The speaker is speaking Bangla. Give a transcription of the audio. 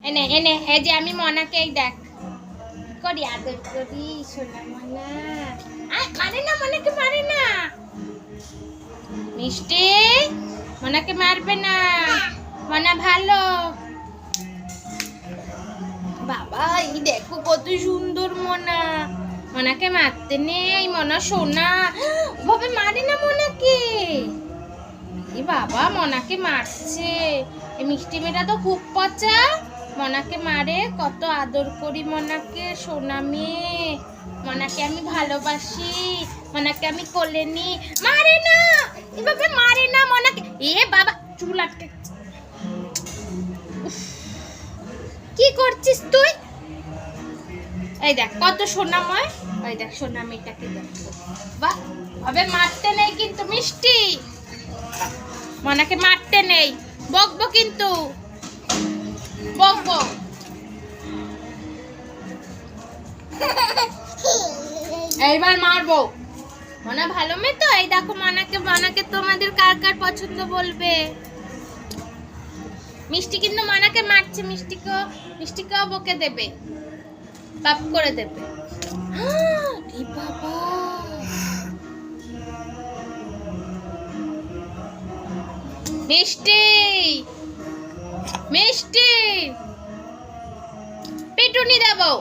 এনে এনে এই যে আমি মনাকে এই দেখ করি আদর করি সোনা মনা। মারে না, মনাকে মারে না। মিষ্টি মনাকে মারবে না, মনা ভালো। বাবা এই দেখো কত সুন্দর মনা, মনাকে মারতে নেই, মনা সোনা। ভাবে মারে না মনাকে। এই বাবা মনাকে মারছে। এই মিষ্টি মেয়েটা তো খুব পচা, মনাকে মারে। কত আদর করি মনাকে, সোনা মেয়ে। মনাকে আমি ভালোবাসি, মনাকে আমি কোলে নি। মারে না, এভাবে মারে না মনাকে। এ বাবা চুল আটকে। কি করছিস তুই? এই দেখ কত সোনাময়। এই দেখ সোনা মেয়েটাকে দেখ। বাহ, ভাবে মারতে নেই কিন্তু মিষ্টি, মনাকে মারতে নেই, বকবো কিন্তু, বকবো। এইবার মারবো। মনা ভালো মেয়ে তো। এই দেখো মনাকে, মনাকে তোমাদের কার কার পছন্দ বলবে। মিষ্টি কিন্তু মনাকে মারছে, মিষ্টিকেও বকে দেবে, পাপ করে দেবে। এ বাবা, মিষ্টি মিষ্টি পিটুনি দেবো।